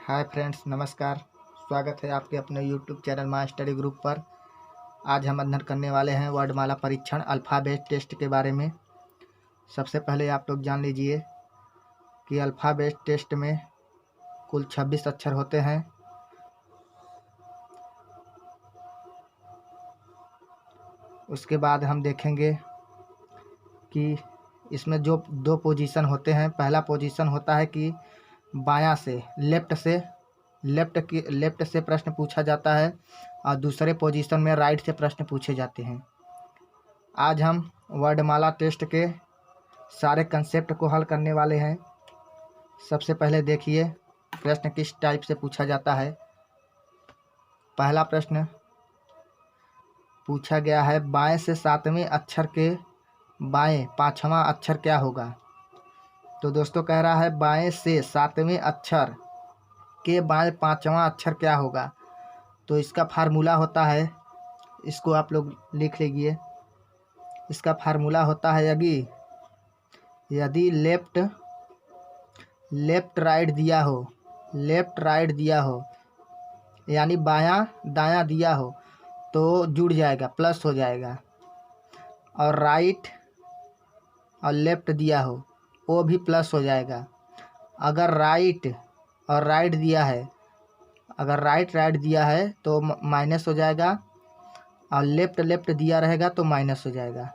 Hi friends, नमस्कार। स्वागत है आपके अपने YouTube channel my study group पर। आज हम अध्ययन करने वाले हैं वर्णमाला परीक्षण अल्फ़ाबेट टेस्ट के बारे में। सबसे पहले आप लोग जान लीजिए कि अल्फ़ाबेट टेस्ट में कुल 26 अक्षर होते हैं। उसके बाद हम देखेंगे कि इसमें जो दो पोजीशन होते हैं, पहला पोजीशन होता है कि बायां से लेफ्ट से प्रश्न पूछा जाता है और दूसरे पोजीशन में राइट से प्रश्न पूछे जाते हैं। आज हम वर्णमाला टेस्ट के सारे कंसेप्ट को हल करने वाले हैं। सबसे पहले देखिए प्रश्न किस टाइप से पूछा जाता है। पहला प्रश्न पूछा गया है, बाएं से सातवें अक्षर के बाएं पांचवा अक्षर क्या होगा। तो दोस्तों कह रहा है बाएं से सातवें अक्षर के बाएं पांचवा अक्षर क्या होगा। तो इसका फार्मूला होता है, इसको आप लोग लिख लीजिए। इसका फार्मूला होता है यदि लेफ्ट राइट दिया हो यानी बायां दायां दिया हो तो जुड़ जाएगा, प्लस हो जाएगा। और राइट और लेफ्ट दिया हो वो भी प्लस हो जाएगा। अगर राइट और राइट दिया है, अगर राइट दिया है तो माइनस हो जाएगा, और लेफ्ट दिया रहेगा तो माइनस हो जाएगा।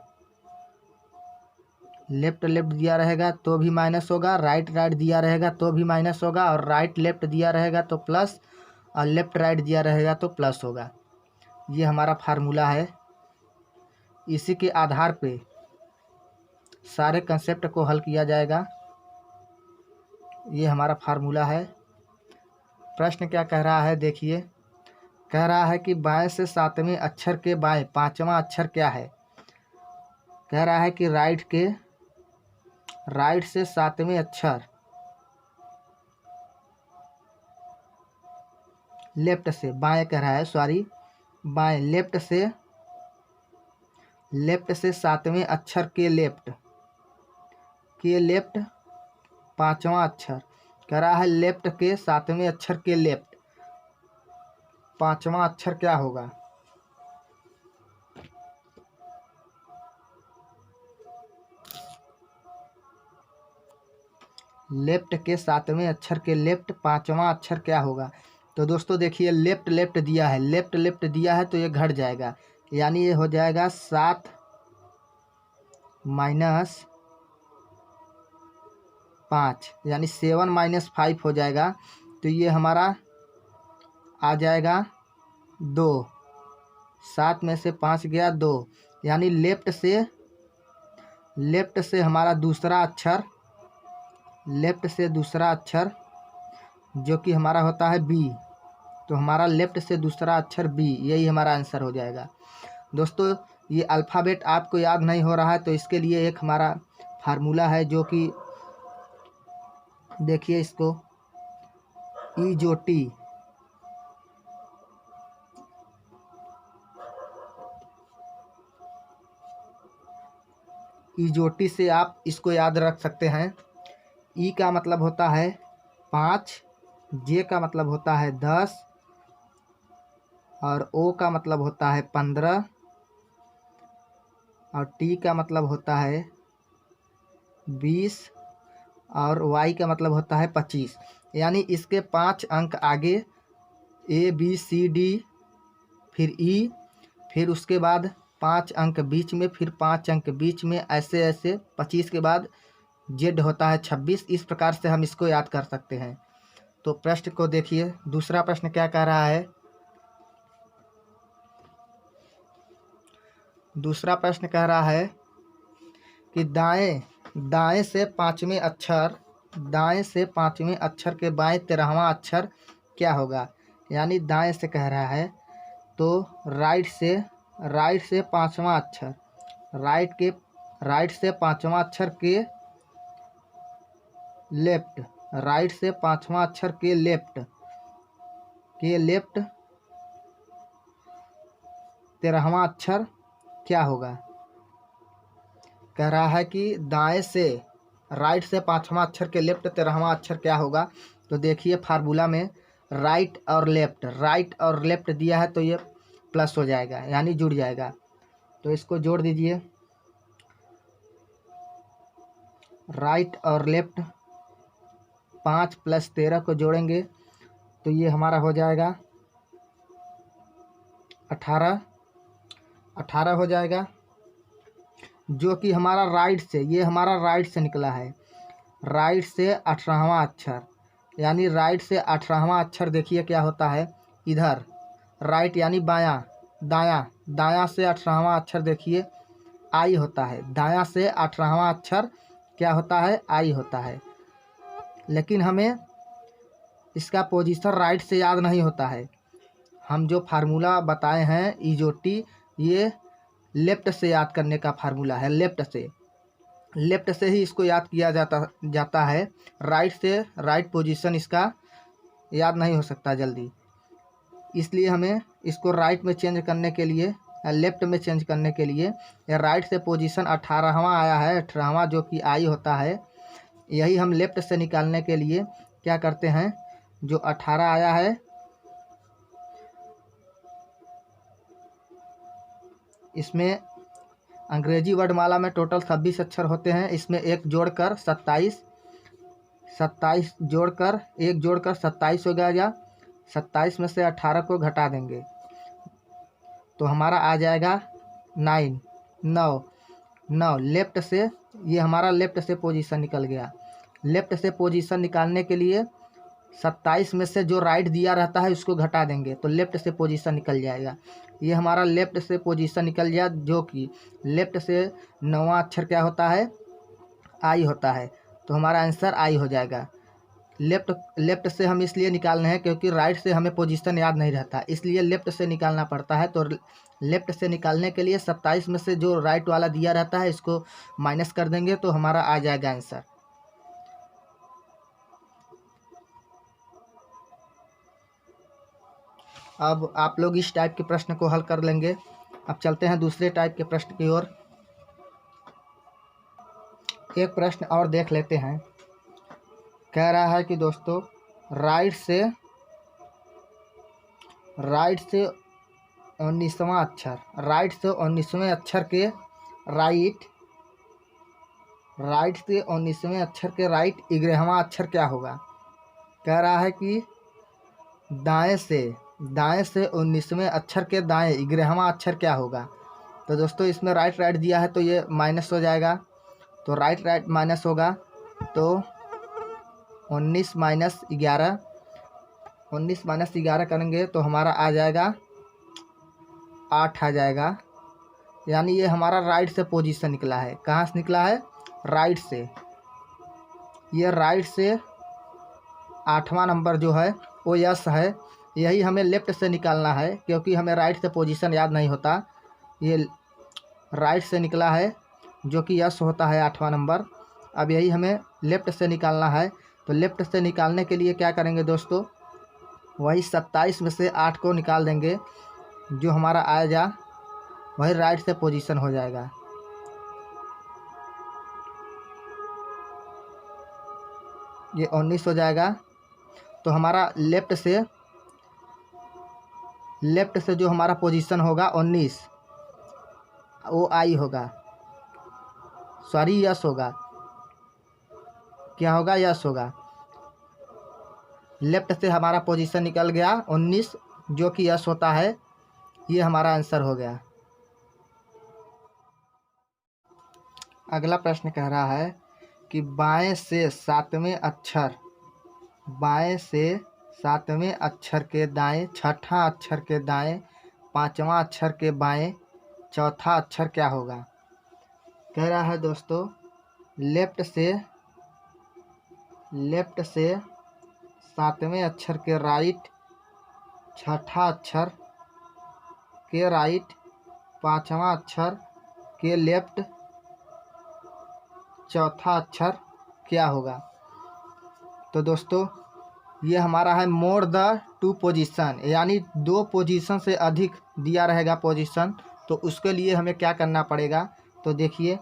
लेफ्ट दिया रहेगा तो भी माइनस होगा, राइट दिया रहेगा तो भी माइनस होगा, और राइट लेफ्ट दिया रहेगा तो प्लस, और लेफ्ट राइट दिया रहेगा तो प्लस होगा। ये हमारा फार्मूला है। इसी के आधार पे सारे कंसेप्ट को हल किया जाएगा। ये हमारा फार्मूला है। प्रश्न क्या कह रहा है देखिए, कह रहा है कि बाएं से सातवें अक्षर के बाएं पांचवा अक्षर क्या है। कह रहा है कि राइट से सातवें अक्षर, लेफ्ट से बाएं कह रहा है, सॉरी बाएं, लेफ्ट से सातवें अक्षर के लेफ्ट पांचवा अक्षर। कह रहा है लेफ्ट के सातवें अक्षर के लेफ्ट पांचवा अक्षर क्या होगा। लेफ्ट के सातवें अक्षर के लेफ्ट पांचवा अक्षर क्या होगा। तो दोस्तों देखिए लेफ्ट दिया है, लेफ्ट दिया है तो ये घट जाएगा, यानी ये हो जाएगा 7 माइनस 5, यानी 7 माइनस 5 हो जाएगा। तो ये हमारा आ जाएगा 2। 7 में से 5 गया 2, यानी लेफ्ट से हमारा दूसरा अक्षर जो कि हमारा होता है बी, तो हमारा लेफ्ट से दूसरा अक्षर बी, यही हमारा आंसर हो जाएगा। दोस्तों ये अल्फ़ाबेट आपको याद नहीं हो रहा है तो इसके लिए एक हमारा फार्मूला है, जो कि देखिए इसको ईजोटी से आप इसको याद रख सकते हैं। ई का मतलब होता है 5, जे का मतलब होता है 10, और ओ का मतलब होता है 15, और टी का मतलब होता है 20, और वाई का मतलब होता है 25। यानी इसके 5 अंक आगे ए बी सी डी, फिर ई, फिर उसके बाद 5 अंक बीच में, फिर 5 अंक बीच में, ऐसे 25 के बाद जेड होता है 26। इस प्रकार से हम इसको याद कर सकते हैं। तो प्रश्न को देखिए, दूसरा प्रश्न क्या कह रहा है। दूसरा प्रश्न कह रहा है कि दाएं से पांचवें अक्षर के बाएं 13वां अक्षर क्या होगा। यानी दाएं से कह रहा है तो राइट से पांचवा अक्षर, राइट से पांचवा अक्षर के लेफ्ट, राइट से पांचवा अक्षर के लेफ्ट 13वां अक्षर क्या होगा। कह रहा है कि दाएं से राइट से पांचवा अक्षर के लेफ्ट 13वां अक्षर क्या होगा। तो देखिए फार्मूला में राइट और लेफ्ट दिया है तो ये प्लस हो जाएगा, यानी जुड़ जाएगा। तो इसको जोड़ दीजिए, राइट और लेफ्ट 5 + 13 को जोड़ेंगे तो ये हमारा हो जाएगा 18 हो जाएगा, जो कि हमारा राइट से, ये हमारा राइट से निकला है। राइट से 18वां अक्षर, यानी राइट से 18वां अक्षर देखिए क्या होता है इधर, राइट यानी बायां, दायां से 18वां अक्षर देखिए आई होता है। दायां से 18वां अक्षर क्या होता है, आई होता है। लेकिन हमें इसका पोजीशन राइट से याद नहीं होता है। हम जो फार्मूला बताए हैं इजोटी, ये लेफ्ट से याद करने का फार्मूला है। लेफ्ट से ही इसको याद किया जाता है। राइट से राइट पोजीशन इसका याद नहीं हो सकता जल्दी, इसलिए हमें इसको राइट में चेंज करने के लिए या लेफ्ट में चेंज करने के लिए, या राइट से पोजीशन 18वां आया है, 18वां जो कि आई होता है, यही हम लेफ्ट से निकालने के लिए क्या करते हैं, जो 18 आया है इसमें अंग्रेजी वर्णमाला में टोटल 26 अक्षर होते हैं। इसमें एक जोड़कर 27 जोड़कर एक जोड़कर 27 हो गया। 27 में से 18 को घटा देंगे तो हमारा आ जाएगा 9। लेफ्ट से, ये हमारा लेफ्ट से पोजीशन निकल गया। लेफ्ट से पोजीशन निकालने के लिए 27 में से जो राइट दिया रहता है उसको घटा देंगे तो लेफ्ट से पोजीशन निकल जाएगा। ये हमारा लेफ्ट से पोजीशन निकल गया, जो कि लेफ्ट से 9वां अक्षर क्या होता है, आई होता है। तो हमारा आंसर आई हो जाएगा। लेफ्ट से हम इसलिए निकालने हैं क्योंकि राइट से हमें पोजीशन याद नहीं रहता, इसलिए लेफ्ट से निकालना पड़ता है। तो लेफ्ट से निकालने के लिए 27 में से जो राइट वाला दिया रहता है इसको माइनस कर देंगे तो हमारा आ जाएगा आंसर। अब आप लोग इस टाइप के प्रश्न को हल कर लेंगे। अब चलते हैं दूसरे टाइप के प्रश्न की ओर। एक प्रश्न और देख लेते हैं। कह रहा है कि दोस्तों राइट से 19वां अक्षर, राइट से 19वें अक्षर के राइट से 19वें अक्षर के राइट 11वां अक्षर क्या होगा। कह रहा है कि दाएं से 19वें अक्षर के दाएं 11वां अक्षर क्या होगा। तो दोस्तों इसमें राइट दिया है तो ये माइनस हो जाएगा, तो राइट माइनस होगा तो 19 - 11 करेंगे तो हमारा आ जाएगा 8 आ जाएगा। यानी ये हमारा राइट से पोजीशन निकला है। कहाँ से निकला है, राइट से। ये राइट से 8वां नंबर जो है वो यस है। यही हमें लेफ्ट से निकालना है क्योंकि हमें राइट से पोजीशन याद नहीं होता। ये राइट से निकला है जो कि यस होता है 8वां नंबर। अब यही हमें लेफ्ट से निकालना है। तो लेफ्ट से निकालने के लिए क्या करेंगे दोस्तों, वही 27 में से 8 को निकाल देंगे, जो हमारा आएगा वही राइट से पोजीशन हो जाएगा। ये 19 हो जाएगा। तो हमारा लेफ्ट से जो हमारा पोजीशन होगा 19 वो आई होगा, सॉरी यस होगा। क्या होगा, यस होगा। लेफ्ट से हमारा पोजीशन निकल गया 19 जो कि यस होता है। ये हमारा आंसर हो गया। अगला प्रश्न कह रहा है कि बाएं से सातवें अक्षर के दाएं, छठा अक्षर के दाएं, पांचवा अक्षर के बाएं, चौथा अक्षर क्या होगा। कह रहा है दोस्तों लेफ्ट से सातवें अक्षर के राइट, छठा अक्षर के राइट, पांचवा अक्षर के लेफ्ट, चौथा अक्षर क्या होगा। तो दोस्तों ये हमारा है मोर द 2 पोजीशन, यानी 2 पोजीशन से अधिक दिया रहेगा पोजीशन, तो उसके लिए हमें क्या करना पड़ेगा। तो देखिए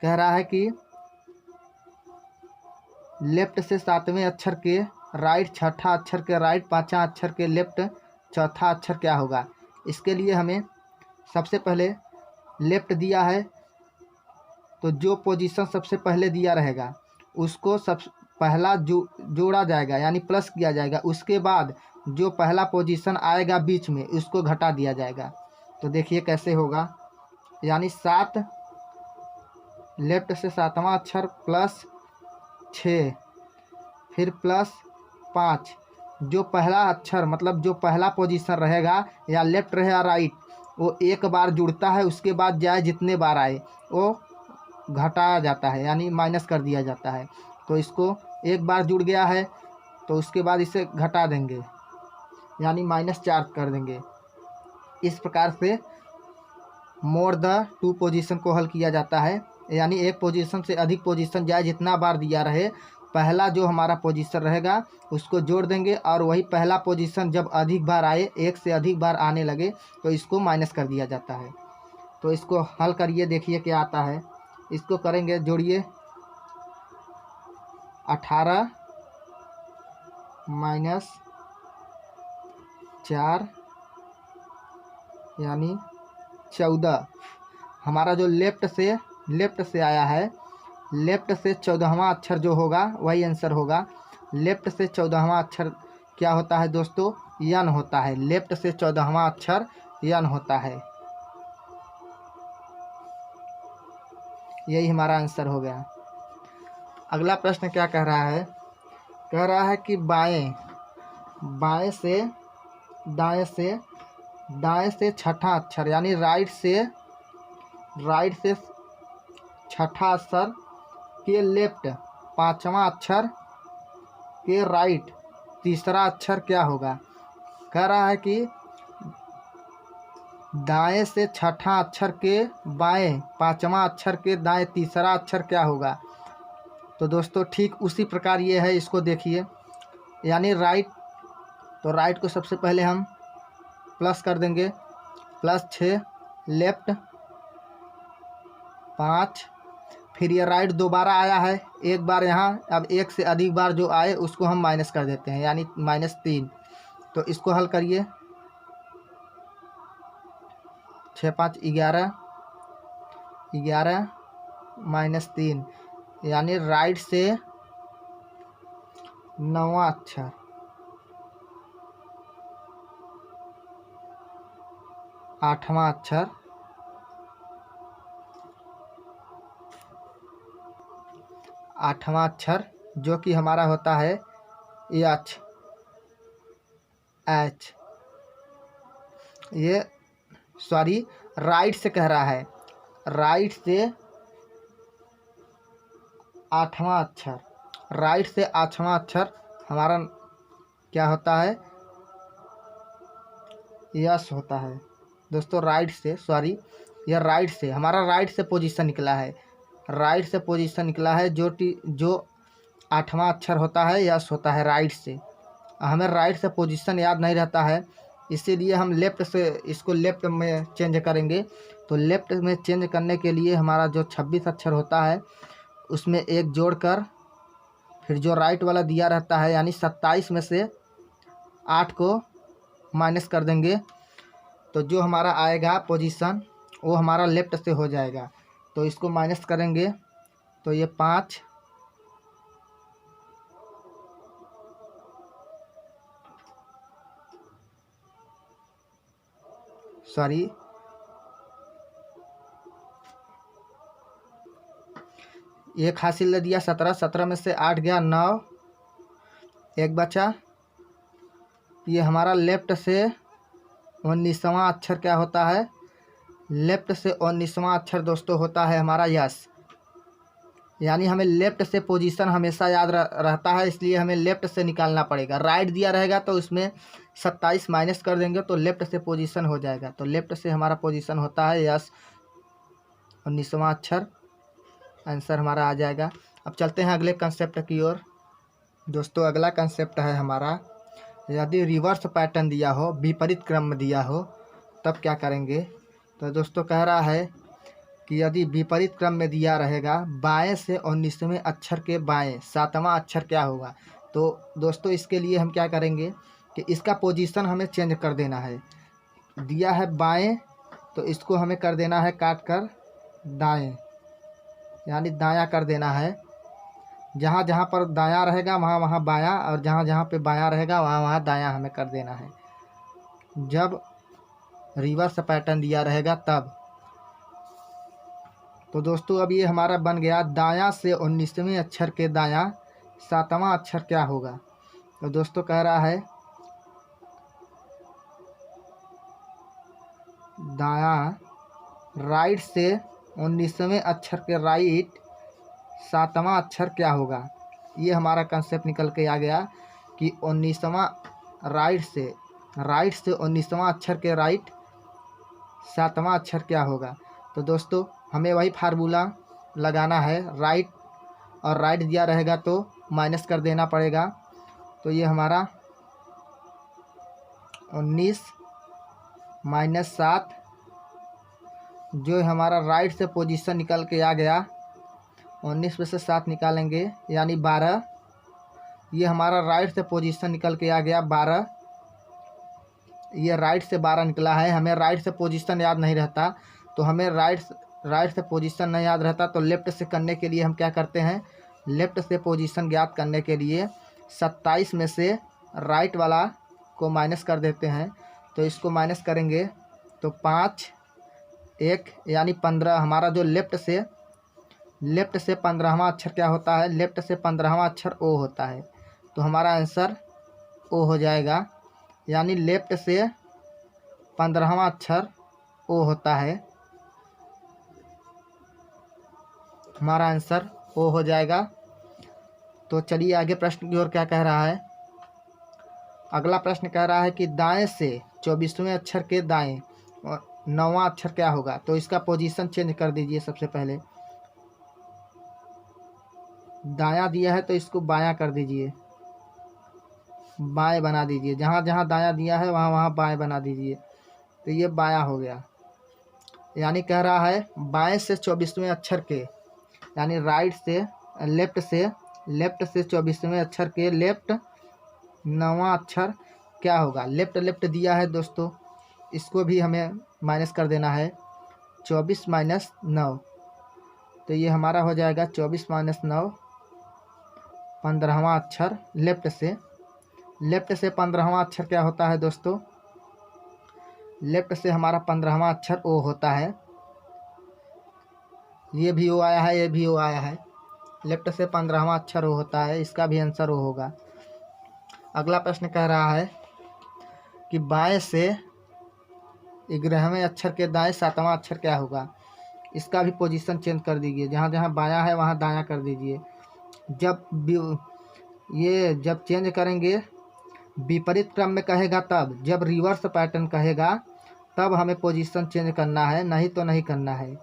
कह रहा है कि लेफ्ट से सातवें अक्षर के राइट, छठा अक्षर के राइट, पाँचवा अक्षर के लेफ्ट, चौथा अक्षर क्या होगा। इसके लिए हमें सबसे पहले लेफ्ट दिया है तो जो पोजीशन सबसे पहले दिया रहेगा उसको सब पहला जोड़ा जाएगा यानी प्लस किया जाएगा। उसके बाद जो पहला पोजीशन आएगा बीच में उसको घटा दिया जाएगा। तो देखिए कैसे होगा, यानी 7 लेफ्ट से सातवां अक्षर प्लस 6 फिर प्लस 5, जो पहला अक्षर मतलब जो पहला पोजीशन रहेगा या लेफ्ट रहे या राइट वो एक बार जुड़ता है, उसके बाद जाए जितने बार आए वो घटाया जाता है यानी माइनस कर दिया जाता है। तो इसको एक बार जुड़ गया है तो उसके बाद इसे घटा देंगे यानी -4 कर देंगे। इस प्रकार से मोर द टू पोजीशन को हल किया जाता है, यानी एक पोजीशन से अधिक पोजीशन जाए जितना बार दिया रहे, पहला जो हमारा पोजीशन रहेगा उसको जोड़ देंगे और वही पहला पोजीशन जब अधिक बार आए, एक से अधिक बार आने लगे तो इसको माइनस कर दिया जाता है। तो इसको हल करिए, देखिए क्या आता है। इसको करेंगे, जोड़िए 18 -4 यानी 14। हमारा जो लेफ्ट से आया है, लेफ्ट से 14वां अक्षर जो होगा वही आंसर होगा। लेफ्ट से 14वां अक्षर क्या होता है दोस्तों, यन होता है। लेफ्ट से 14वां अक्षर यन होता है। यही हमारा आंसर हो गया। अगला प्रश्न क्या कह रहा है, कह रहा है कि बाएं से छठा अक्षर यानी राइट से छठा अक्षर के लेफ्ट, पांचवा अक्षर के राइट, तीसरा अक्षर क्या होगा। कह रहा है कि दाएं से छठा अक्षर के बाएं, पांचवा अक्षर के दाएं, तीसरा अक्षर क्या होगा। तो दोस्तों ठीक उसी प्रकार ये है, इसको देखिए, यानी राइट, तो राइट को सबसे पहले हम प्लस कर देंगे, +6, लेफ्ट 5, फिर ये राइट दोबारा आया है एक बार यहाँ, अब एक से अधिक बार जो आए उसको हम माइनस कर देते हैं यानी -3। तो इसको हल करिए, 6 5 11 -3 यानी राइट से 9वां अक्षर, 8वां अक्षर, 8वां अक्षर जो कि हमारा होता है एच। ये सॉरी राइट से कह रहा है, राइट से 8वां अक्षर, राइट से 8वां अक्षर हमारा क्या होता है, यस होता है दोस्तों। राइट से, सॉरी यह राइट से, हमारा राइट से पोजीशन निकला है, राइट से पोजीशन निकला है। जो 8वां अक्षर होता है यस होता है राइट से। हमें राइट से पोजीशन याद नहीं रहता है, इसीलिए हम लेफ़्ट से इसको लेफ़्ट में चेंज करेंगे। तो लेफ़्ट में चेंज करने के लिए हमारा जो 26 अक्षर होता है उसमें एक जोड़कर फिर जो राइट वाला दिया रहता है यानी 27 में से 8 को माइनस कर देंगे, तो जो हमारा आएगा पोजीशन वो हमारा लेफ़्ट से हो जाएगा। तो इसको माइनस करेंगे तो ये 5, सॉरी एक हासिल ले दिया, 17 में से 8 गया 9, एक बचा। ये हमारा लेफ्ट से 19वां अक्षर क्या होता है, लेफ्ट से 19वां अक्षर दोस्तों होता है हमारा यस। यानी हमें लेफ्ट से पोजीशन हमेशा याद रहता है, इसलिए हमें लेफ्ट से निकालना पड़ेगा। राइट दिया रहेगा तो उसमें 27 माइनस कर देंगे तो लेफ्ट से पोजीशन हो जाएगा। तो लेफ्ट से हमारा पोजीशन होता है यस, 19वां अक्षर, आंसर हमारा आ जाएगा। अब चलते हैं अगले कंसेप्ट की ओर। दोस्तों अगला कंसेप्ट है हमारा, यदि रिवर्स पैटर्न दिया हो, विपरीत क्रम में दिया हो, तब क्या करेंगे। तो दोस्तों कह रहा है कि यदि विपरीत क्रम में दिया रहेगा बाएं से 19वें अक्षर के बाएं 7वां अक्षर क्या होगा। तो दोस्तों इसके लिए हम क्या करेंगे कि इसका पोजीशन हमें चेंज कर देना है। दिया है बाएं तो इसको हमें कर देना है काट कर दाएं, यानी दायां कर देना है। जहाँ जहाँ पर दायां रहेगा वहाँ वहाँ बायां, और जहाँ जहाँ पे बायां रहेगा वहाँ वहाँ दायां हमें कर देना है। जब रिवर्स पैटर्न दिया रहेगा तब। तो दोस्तों अब ये हमारा बन गया दायां से 19वें अक्षर के दायां 7वां अक्षर क्या होगा। तो दोस्तों कह रहा है दायां राइट से 19वें अक्षर के राइट 7वां अक्षर क्या होगा। ये हमारा कंसेप्ट निकल के आ गया कि 19वां राइट से 19वां अक्षर के राइट 7वां अक्षर क्या होगा। तो दोस्तों हमें वही फार्मूला लगाना है। राइट और राइट दिया रहेगा तो माइनस कर देना पड़ेगा। तो ये हमारा 19 माइनस 7 जो हमारा राइट से पोजीशन निकल के आ गया, 19 में से 7 निकालेंगे यानी 12। ये हमारा राइट से पोजीशन निकल के आ गया 12। ये राइट से 12 निकला है। हमें राइट से पोजीशन याद नहीं रहता, तो हमें राइट से पोजीशन नहीं याद रहता तो लेफ़्ट से करने के लिए हम क्या करते हैं, लेफ़्ट से पोजीशन ज्ञात करने के लिए 27 में से राइट वाला को माइनस कर देते हैं। तो इसको माइनस करेंगे तो 5 1 यानी 15। हमारा जो लेफ़्ट से 15वां अक्षर क्या होता है, लेफ़्ट से 15वां अक्षर ओ होता है। तो हमारा आंसर ओ हो जाएगा, यानी लेफ़्ट से 15वां अक्षर ओ होता है। हमारा आंसर ओ हो जाएगा। तो चलिए आगे प्रश्न की ओर क्या कह रहा है। अगला प्रश्न कह रहा है कि दाएं से 24वें अक्षर के दाएं 9वां अक्षर क्या होगा। तो इसका पोजीशन चेंज कर दीजिए। सबसे पहले दायां दिया है तो इसको बायां कर दीजिए, बाएं बना दीजिए। जहाँ जहाँ दायां दिया है वहाँ वहाँ बाएं बना दीजिए। तो ये बायां हो गया, यानी कह रहा है बाएं से 24वें अक्षर के, यानी लेफ्ट से 24वें अक्षर के लेफ्ट 9वां अक्षर क्या होगा। लेफ्ट दिया है दोस्तों, इसको भी हमें माइनस कर देना है। 24 माइनस 9, तो ये हमारा हो जाएगा 24 माइनस 9 15वां अक्षर लेफ्ट से 15वां अक्षर क्या होता है दोस्तों, लेफ्ट से हमारा 15वां अक्षर ओ होता है। ये भी ओ आया है, ये भी ओ आया है। लेफ्ट से 15वां अक्षर ओ होता है, इसका भी आंसर ओ होगा। अगला प्रश्न कह रहा है कि बाएं से 11वें अक्षर के दाएं 7वां अक्षर क्या होगा। इसका भी पोजीशन चेंज कर दीजिए। जहाँ जहाँ बायां है वहाँ दायां कर दीजिए। जब चेंज करेंगे विपरीत क्रम में कहेगा तब, जब रिवर्स पैटर्न कहेगा तब हमें पोजीशन चेंज करना है, नहीं तो नहीं करना है।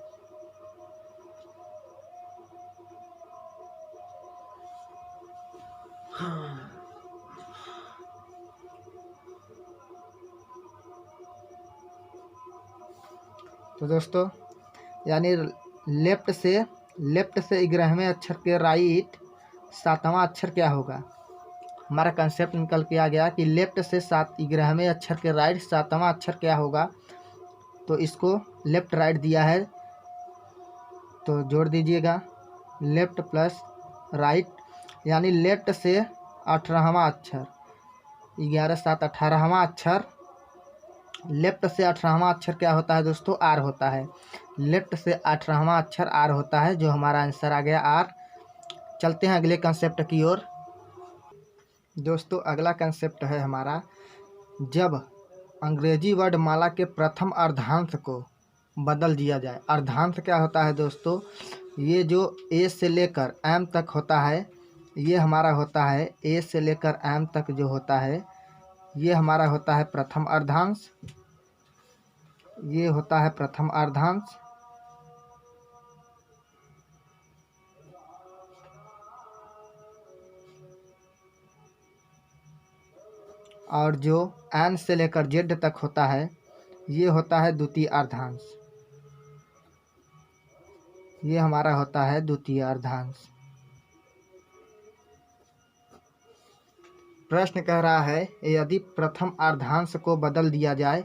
तो दोस्तों यानी लेफ्ट से 11वें अक्षर के राइट 7वां अक्षर क्या होगा। हमारा कंसेप्ट निकल के आ गया कि लेफ्ट से 11वें अक्षर के राइट 7वां अक्षर क्या होगा। तो इसको लेफ्ट राइट दिया है तो जोड़ दीजिएगा, लेफ्ट प्लस राइट, यानी लेफ्ट से 18वां अक्षर 11 7 18वां अक्षर। लेफ्ट से 18वां अक्षर क्या होता है दोस्तों, आर होता है। लेफ्ट से 18वां अक्षर आर होता है, जो हमारा आंसर आ गया आर। चलते हैं अगले कंसेप्ट की ओर। दोस्तों अगला कंसेप्ट है हमारा, जब अंग्रेजी वर्ड माला के प्रथम अर्धांश को बदल दिया जाए। अर्धांश क्या होता है दोस्तों, ये जो ए से लेकर एम तक होता है, ये हमारा होता है ए से लेकर एम तक जो होता है, ये हमारा होता है प्रथम अर्धांश। ये होता है प्रथम अर्धांश। और जो एन से लेकर जेड तक होता है, ये होता है द्वितीय अर्धांश। ये हमारा होता है द्वितीय अर्धांश। प्रश्न कह रहा है यदि प्रथम अर्धांश को बदल दिया जाए,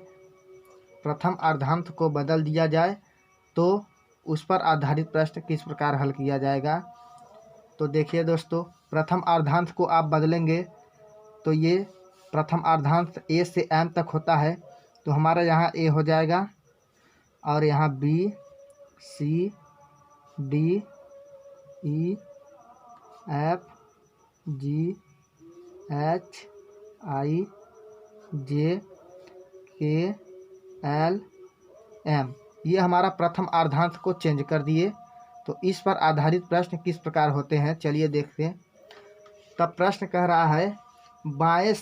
प्रथम अर्धांश को बदल दिया जाए तो उस पर आधारित प्रश्न किस प्रकार हल किया जाएगा। तो देखिए दोस्तों, प्रथम अर्धांश को आप बदलेंगे तो ये प्रथम अर्धांश ए से एम तक होता है, तो हमारा यहाँ ए हो जाएगा और यहाँ बी, सी, डी, ई, एफ, जी, एच, आई, जे, के, एल, एम। ये हमारा प्रथम अर्धांश को चेंज कर दिए। तो इस पर आधारित प्रश्न किस प्रकार होते हैं, चलिए देखते हैं। तब प्रश्न कह रहा है बाएं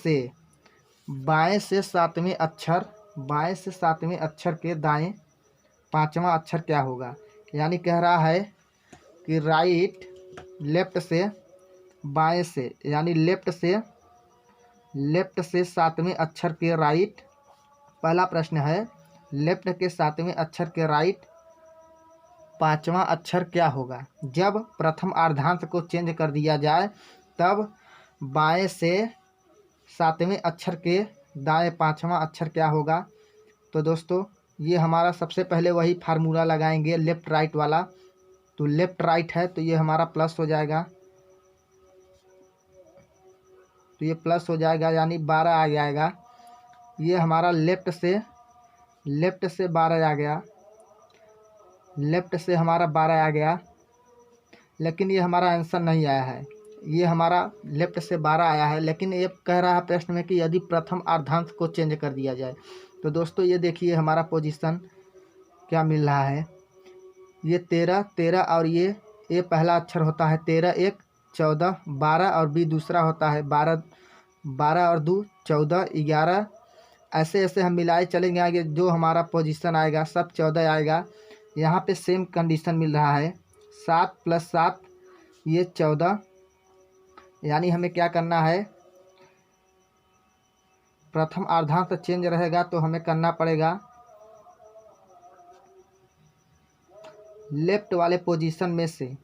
से सातवें अक्षर, बाएं से सातवें अक्षर के दाएं पांचवा अक्षर क्या होगा। यानी कह रहा है कि लेफ्ट से बाएं से, यानी लेफ्ट से सातवें अक्षर के राइट, पहला प्रश्न है लेफ्ट के सातवें अक्षर के राइट पांचवा अक्षर क्या होगा। जब प्रथम अर्धांश को चेंज कर दिया जाए तब बाएं से सातवें अक्षर के दाएं पांचवा अक्षर क्या होगा। तो दोस्तों ये हमारा सबसे पहले वही फार्मूला लगाएंगे लेफ्ट राइट वाला। तो लेफ्ट राइट है तो ये हमारा प्लस हो जाएगा, तो ये प्लस हो जाएगा यानी 12 आ जाएगा। ये हमारा लेफ्ट से 12 आ गया, लेफ्ट से हमारा 12 आ गया, लेकिन ये हमारा आंसर नहीं आया है। ये हमारा लेफ्ट से 12 आया है, लेकिन ये कह रहा है प्रश्न में कि यदि प्रथम अर्धांश को चेंज कर दिया जाए। तो दोस्तों ये देखिए हमारा पोजीशन क्या मिल रहा है। ये 13 और ये ए पहला अक्षर होता है 13, 1 14, 12 और बी दूसरा होता है 12 और 2 14, 11। ऐसे ऐसे हम मिलाए चलेंगे आगे, जो हमारा पोजीशन आएगा सब 14 आएगा। यहाँ पे सेम कंडीशन मिल रहा है 7 + 7 ये 14। यानी हमें क्या करना है, प्रथम अर्धांश चेंज रहेगा तो हमें करना पड़ेगा लेफ्ट वाले पोजीशन में से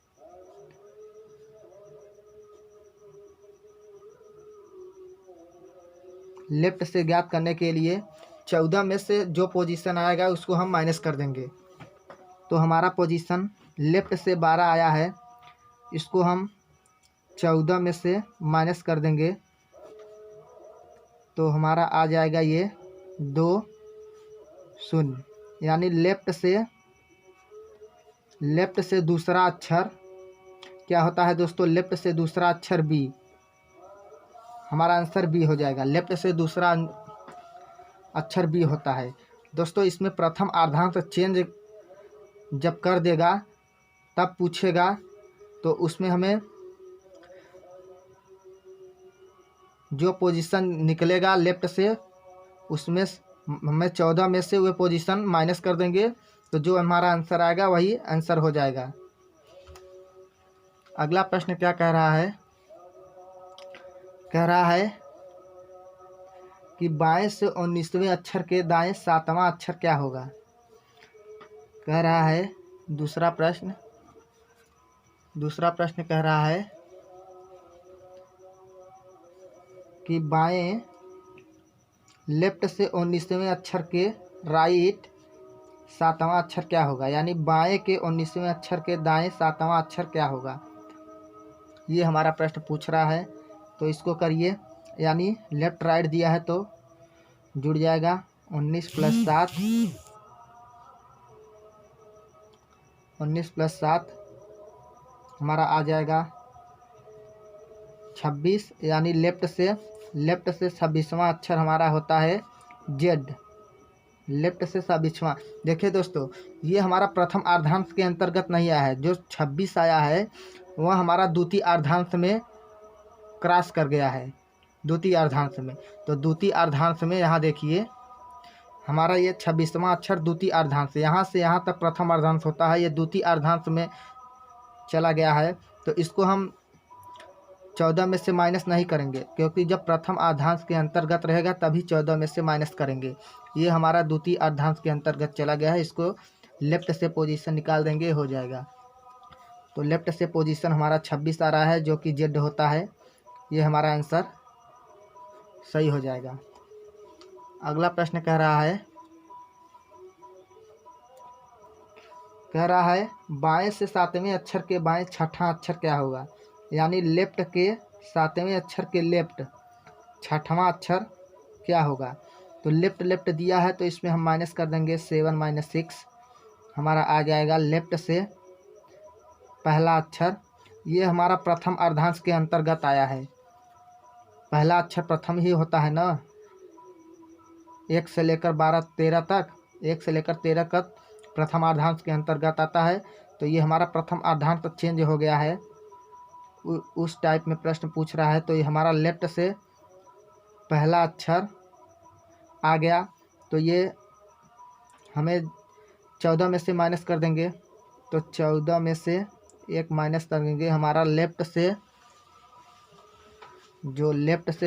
लेफ्ट से ज्ञात करने के लिए 14 में से जो पोजीशन आएगा उसको हम माइनस कर देंगे। तो हमारा पोजीशन लेफ्ट से 12 आया है, इसको हम 14 में से माइनस कर देंगे तो हमारा आ जाएगा ये 2 0। यानी लेफ्ट से दूसरा अक्षर क्या होता है दोस्तों, लेफ्ट से दूसरा अक्षर बी, हमारा आंसर बी हो जाएगा। लेफ्ट से दूसरा अक्षर बी होता है। दोस्तों इसमें प्रथम अर्धांश चेंज जब कर देगा तब पूछेगा, तो उसमें हमें जो पोजीशन निकलेगा लेफ्ट से उसमें हमें 14 में से वो पोजीशन माइनस कर देंगे, तो जो हमारा आंसर आएगा वही आंसर हो जाएगा। अगला प्रश्न क्या कह रहा है, कह रहा है कि बाएं से 19वें अक्षर के दाएं 7वां अक्षर क्या होगा। कह रहा है दूसरा प्रश्न कह रहा है कि बाएं लेफ्ट से 19वें अक्षर के राइट 7वां अक्षर क्या होगा। यानी बाएं के 19वें अक्षर के दाएं 7वां अक्षर क्या होगा, ये हमारा प्रश्न पूछ रहा है। तो इसको करिए, यानी लेफ्ट राइट दिया है तो जुड़ जाएगा 19 + 7 हमारा आ जाएगा 26। यानी लेफ्ट से 26वां अक्षर हमारा होता है जेड, लेफ्ट से 26वां। देखिए दोस्तों ये हमारा प्रथम अर्धांश के अंतर्गत नहीं आया है, जो 26 आया है वह हमारा द्वितीय अर्धांश में क्रॉस कर गया है, द्वितीय अर्धांश में। तो द्वितीय अर्धांश में यहाँ देखिए हमारा ये 26वां अक्षर द्वितीय अर्धांश, यहाँ से यहाँ तक प्रथम अर्धांश होता है, ये द्वितीय अर्धांश में चला गया है। तो इसको हम 14 में से माइनस नहीं करेंगे, क्योंकि जब प्रथम अर्धांश के अंतर्गत रहेगा तभी 14 में से माइनस करेंगे। ये हमारा द्वितीय अर्धांश के अंतर्गत चला गया है, इसको लेफ्ट से पोजीशन निकाल देंगे, हो जाएगा। तो लेफ्ट से पोजीशन हमारा 26 आ रहा है जो कि जेड होता है। ये हमारा आंसर सही हो जाएगा। अगला प्रश्न कह रहा है बाएं से सातवें अक्षर के बाएं छठा अक्षर क्या होगा। यानी लेफ्ट के सातवें अक्षर के लेफ्ट छठवां अक्षर क्या होगा। तो लेफ्ट लेफ्ट दिया है तो इसमें हम माइनस कर देंगे 7 - 6, हमारा आ जाएगा लेफ्ट से पहला अक्षर। ये हमारा प्रथम अर्धांश के अंतर्गत आया है। पहला अक्षर प्रथम ही होता है ना, 1 से लेकर 12 13 तक, 1 से लेकर 13 तक प्रथम अर्धांश के अंतर्गत आता है। तो ये हमारा प्रथम अर्धांश तो चेंज हो गया है, उस टाइप में प्रश्न पूछ रहा है। तो ये हमारा लेफ्ट से पहला अक्षर आ गया। तो ये हमें 14 में से माइनस कर देंगे। तो 14 में से 1 माइनस कर देंगे। हमारा लेफ्ट से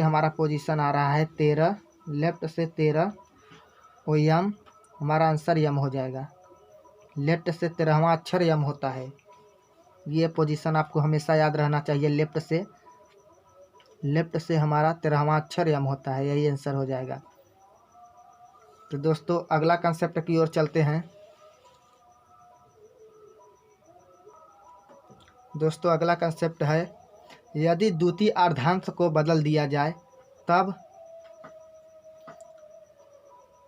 हमारा पोजीशन आ रहा है 13, लेफ्ट से 13 और यम, हमारा आंसर यम हो जाएगा। लेफ्ट से 13वां अक्षर यम होता है। ये पोजीशन आपको हमेशा याद रहना चाहिए। लेफ्ट से हमारा 13वां अक्षर यम होता है, यही आंसर हो जाएगा। तो दोस्तों अगला कंसेप्ट की ओर चलते हैं। दोस्तों अगला कंसेप्ट है, यदि द्वितीय अर्धांश को बदल दिया जाए तब,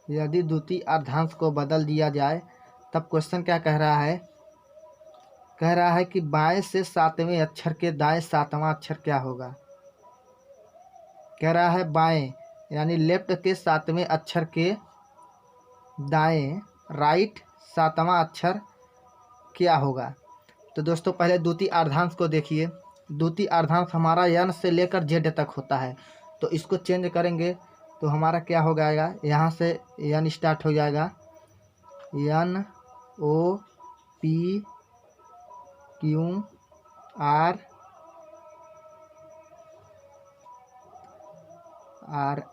यदि द्वितीय अर्धांश को बदल दिया जाए तब क्वेश्चन क्या कह रहा है। कह रहा है कि बाएं से सातवें अक्षर के दाएं सातवां अक्षर क्या होगा। कह रहा है बाएं यानी लेफ्ट के सातवें अक्षर के दाएं राइट सातवां अक्षर क्या होगा। तो दोस्तों पहले द्वितीय अर्धांश को देखिए। द्वितीय अर्धांश हमारा यन से लेकर जेड तक होता है। तो इसको चेंज करेंगे तो हमारा क्या हो जाएगा, यहाँ से यन स्टार्ट हो जाएगा, N O P Q R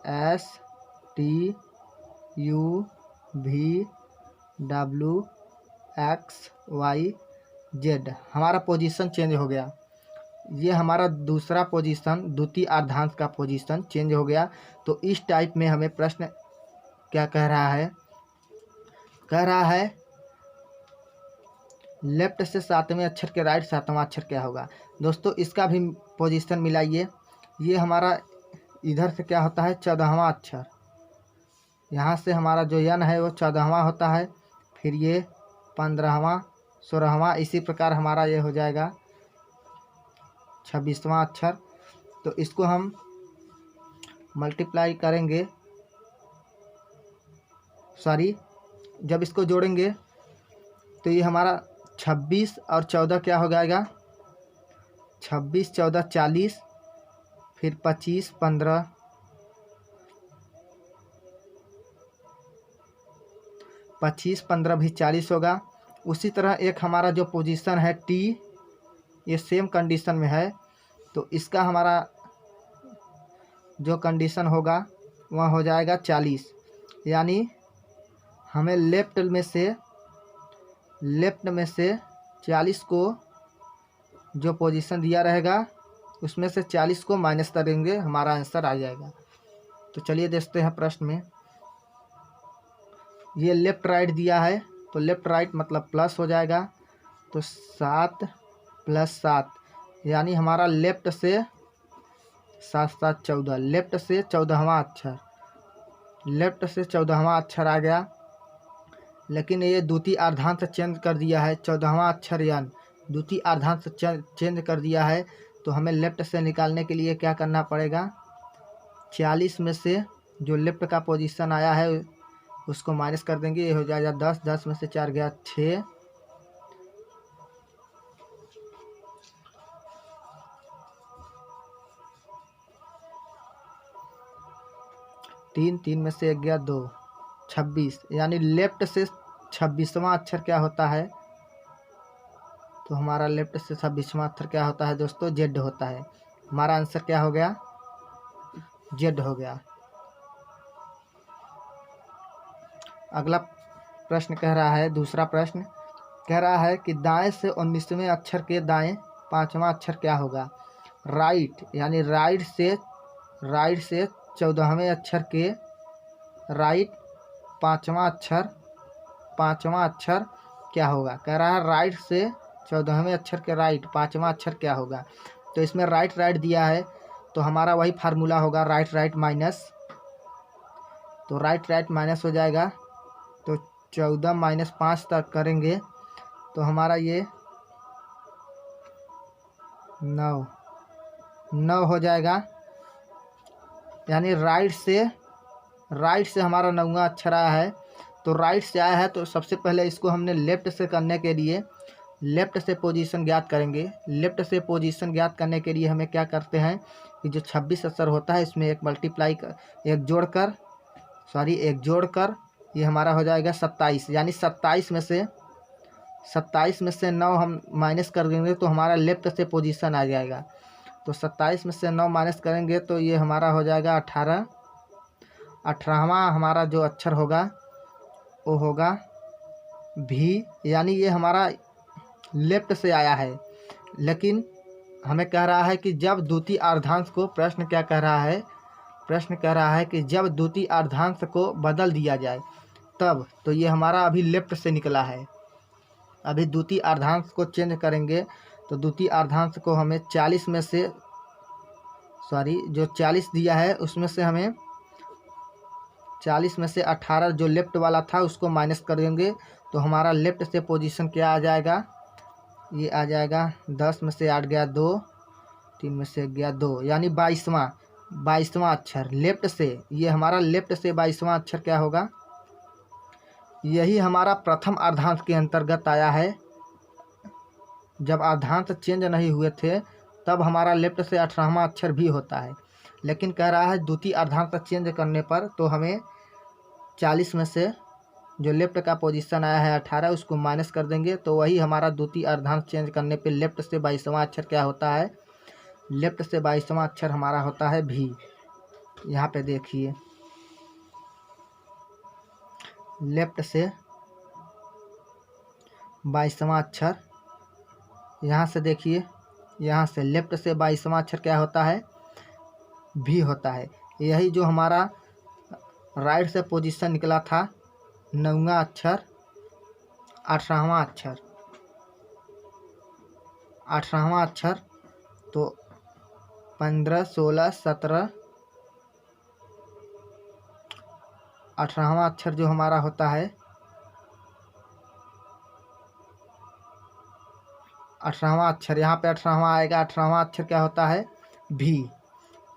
S T U V W X Y Z. हमारा पोजीशन चेंज हो गया। ये हमारा दूसरा पोजीशन, द्वितीय अर्धांश का पोजीशन चेंज हो गया। तो इस टाइप में हमें प्रश्न क्या कह रहा है। कह रहा है लेफ्ट से सातवें अक्षर के राइट सातवां अक्षर क्या होगा। दोस्तों इसका भी पोजीशन मिलाइए। ये हमारा इधर से क्या होता है 14वां अक्षर, यहाँ से हमारा जो यन है वो 14वां होता है, फिर ये 15वां 16वां, इसी प्रकार हमारा ये हो जाएगा 26वां अक्षर। तो इसको हम मल्टीप्लाई करेंगे, जब इसको जोड़ेंगे तो ये हमारा 26 और 14 क्या हो जाएगा, 26 14 40, फिर 25 15, 25 15 भी 40 होगा। उसी तरह एक हमारा जो पोजीशन है टी, ये सेम कंडीशन में है। तो इसका हमारा जो कंडीशन होगा वह हो जाएगा 40। यानी हमें लेफ्ट में से 40 को जो पोजीशन दिया रहेगा उसमें से 40 को माइनस करेंगे, हमारा आंसर आ जाएगा। तो चलिए देखते हैं प्रश्न में। ये लेफ्ट राइट दिया है तो लेफ्ट राइट मतलब प्लस हो जाएगा। तो 7 + 7 यानी हमारा लेफ्ट से 7 7 14, लेफ्ट से 14वां अक्षर, लेफ्ट से 14वां अक्षर आ गया। लेकिन ये द्वितीय अर्धांश चेंज कर दिया है, 14वां अक्षर यन द्वितीय अर्धांश चेंज कर दिया है। तो हमें लेफ्ट से निकालने के लिए क्या करना पड़ेगा, 40 में से जो लेफ्ट का पोजीशन आया है उसको माइनस कर देंगे, ये हो जाएगा 10, 10 में से 4 गया 6, 3, 3 में से 1 गया 2, 26। यानी लेफ्ट से 26वां अक्षर क्या होता है। तो हमारा लेफ्ट से 26वां अक्षर क्या होता है दोस्तों, जेड होता है। हमारा आंसर क्या हो गया, जेड हो गया। अगला प्रश्न कह रहा है, दूसरा प्रश्न, कह रहा है कि दाएं से 19वें अक्षर के दाएं 5वां अक्षर क्या होगा। राइट यानी राइट से 14वें अक्षर के राइट पाँचवा अक्षर क्या होगा। कह रहा है राइट से 14वें अक्षर के राइट 5वां अक्षर क्या होगा। तो इसमें राइट दिया है, तो हमारा वही फार्मूला होगा राइट माइनस, तो राइट माइनस हो जाएगा। तो 14 माइनस 5 तक करेंगे तो हमारा ये 9 हो जाएगा। यानी राइट से हमारा 9वां अक्षर आया है। तो राइट से आया है तो सबसे पहले इसको हमने लेफ्ट से करने के लिए लेफ्ट से पोजीशन ज्ञात करेंगे। लेफ्ट से पोजीशन ज्ञात करने के लिए हमें क्या करते हैं कि जो 26 अक्षर होता है इसमें एक जोड़कर ये हमारा हो जाएगा 27। यानी 27 में से 9 हम माइनस कर देंगे तो हमारा लेफ्ट से पोजीशन आ जाएगा। तो 27 में से 9 माइनस करेंगे तो ये हमारा हो जाएगा 18। 18वां हमारा जो अक्षर होगा वो होगा भी। यानी ये हमारा लेफ्ट से आया है, लेकिन हमें कह रहा है कि जब द्वितीय अर्धांश को प्रश्न कह रहा है कि जब द्वितीय अर्धांश को बदल दिया जाए तब। तो ये हमारा अभी लेफ्ट से निकला है। अभी द्वितीय अर्धांश को चेंज करेंगे तो द्वितीय अर्धांश को हमें 40 में से जो 40 दिया है उसमें से हमें 40 में से 18 जो लेफ्ट वाला था उसको माइनस कर देंगे तो हमारा लेफ्ट से पोजीशन क्या आ जाएगा, ये आ जाएगा 10 में से 8 गया 2, 3 में से गया 2, यानी 22वां अक्षर लेफ्ट से। ये हमारा लेफ्ट से 22वां अक्षर क्या होगा। यही हमारा प्रथम अर्धांश के अंतर्गत आया है। जब अर्धांश चेंज नहीं हुए थे तब हमारा लेफ्ट से 18वां अक्षर भी होता है, लेकिन कह रहा है द्वितीय अर्धांश चेंज करने पर तो हमें 40 में से जो लेफ्ट का पोजीशन आया है 18 उसको माइनस कर देंगे तो वही हमारा द्वितीय अर्धांश चेंज करने पे लेफ्ट से 22वां अक्षर क्या होता है। लेफ्ट से 22वां अक्षर हमारा होता है भी। यहाँ पे देखिए लेफ्ट से 22वां अक्षर, यहाँ से देखिए यहाँ से लेफ्ट से 22वां अक्षर क्या होता है, भी होता है। यही जो हमारा राइट से पोजीशन निकला था 9वां अक्षर 18वां अक्षर तो 15, 16, 17 18वां अक्षर जो हमारा होता है 18वां अक्षर, यहाँ पे 18वां आएगा। 18वां अक्षर क्या होता है, भी।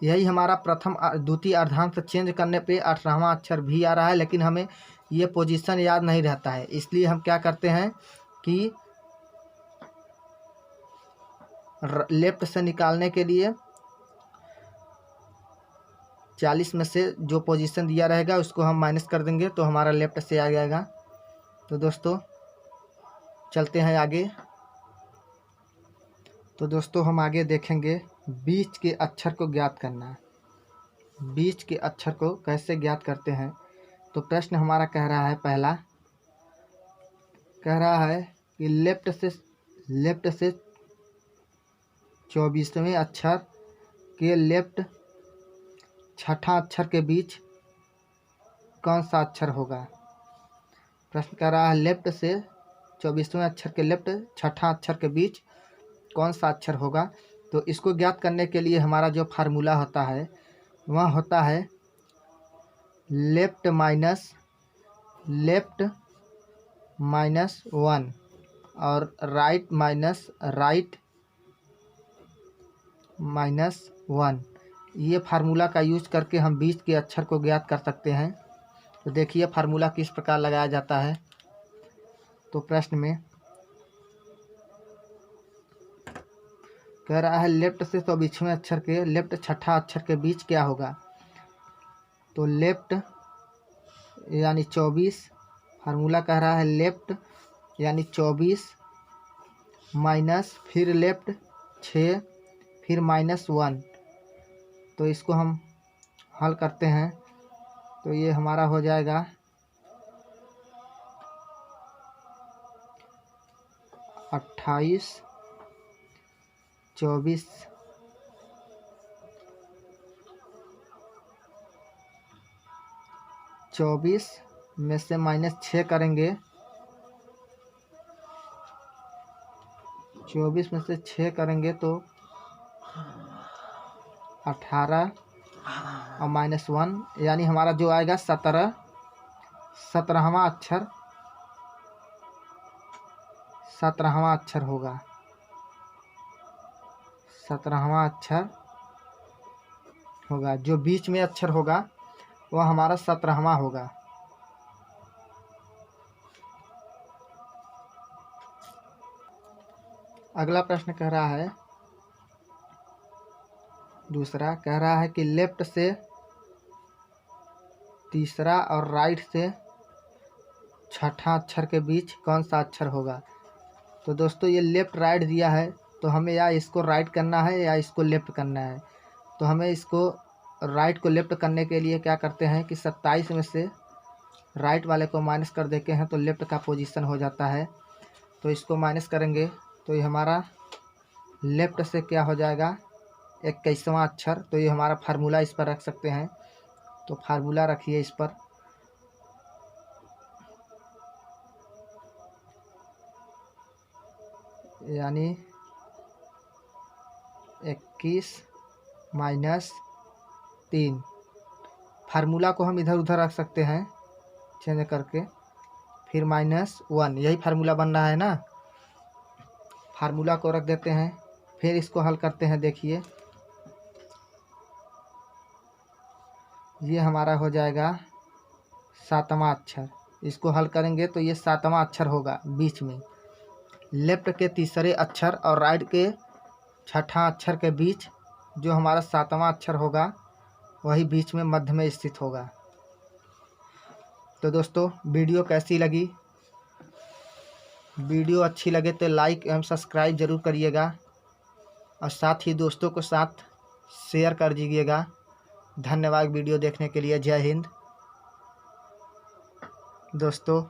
यही हमारा द्वितीय अर्धांश चेंज करने पे 18वां अक्षर भी आ रहा है, लेकिन हमें ये पोजीशन याद नहीं रहता है। इसलिए हम क्या करते हैं कि लेफ्ट से निकालने के लिए 40 में से जो पोजीशन दिया रहेगा उसको हम माइनस कर देंगे तो हमारा लेफ्ट से आ जाएगा। तो दोस्तों चलते हैं आगे। तो दोस्तों हम आगे देखेंगे बीच के अक्षर को ज्ञात करना। बीच के अक्षर को कैसे ज्ञात करते हैं। तो प्रश्न हमारा कह रहा है, पहला कह रहा है कि लेफ्ट से 24वें अक्षर के लेफ्ट छठा अक्षर के बीच कौन सा अक्षर होगा। प्रश्न कह रहा है लेफ्ट से 24वें अक्षर के लेफ्ट छठा अक्षर के बीच कौन सा अक्षर होगा। तो इसको ज्ञात करने के लिए हमारा जो फार्मूला होता है वह होता है लेफ्ट माइनस 1 और राइट माइनस 1। ये फार्मूला का यूज करके हम बीच के अक्षर को ज्ञात कर सकते हैं। तो देखिए फार्मूला किस प्रकार लगाया जाता है। तो प्रश्न में कह रहा है लेफ्ट से 24वें अक्षर के लेफ्ट छठा अक्षर के बीच क्या होगा। तो लेफ्ट यानी 24, फार्मूला कह रहा है लेफ्ट यानी 24 माइनस फिर लेफ्ट 6 फिर माइनस 1। तो इसको हम हल करते हैं तो ये हमारा हो जाएगा 28, 24, 24 में से -6 करेंगे, 24 में से 6 करेंगे तो 18 और -1, यानी हमारा जो आएगा 17वां अक्षर, 17वां अक्षर होगा, 17वां अक्षर होगा। जो बीच में अक्षर होगा वह हमारा 17वां होगा। अगला प्रश्न कह रहा है, दूसरा कह रहा है कि लेफ्ट से तीसरा और राइट से छठा अक्षर के बीच कौन सा अक्षर होगा। तो दोस्तों ये लेफ़्ट राइट दिया है, तो हमें या इसको राइट करना है या इसको लेफ़्ट करना है। तो हमें इसको राइट को लेफ़्ट करने के लिए क्या करते हैं कि 27 में से राइट वाले को माइनस कर देते हैं तो लेफ़्ट का पोजीशन हो जाता है। तो इसको माइनस करेंगे तो ये हमारा लेफ़्ट से क्या हो जाएगा, 21वां अक्षर। तो ये हमारा फार्मूला इस पर रख सकते हैं। तो फार्मूला रखिए इस पर, यानी 21 - 3। फार्मूला को हम इधर उधर रख सकते हैं चेंज करके, फिर -1, यही फार्मूला बन रहा है ना। फार्मूला को रख देते हैं, फिर इसको हल करते हैं। देखिए ये हमारा हो जाएगा 7वां अक्षर। इसको हल करेंगे तो ये 7वां अक्षर होगा बीच में। लेफ्ट के तीसरे अक्षर और राइट के छठा अक्षर के बीच जो हमारा 7वां अक्षर होगा वही बीच में मध्य में स्थित होगा। तो दोस्तों वीडियो कैसी लगी, वीडियो अच्छी लगे तो लाइक एवं सब्सक्राइब ज़रूर करिएगा और साथ ही दोस्तों के साथ शेयर कर दीजिएगा। धन्यवाद वीडियो देखने के लिए। जय हिंद दोस्तों।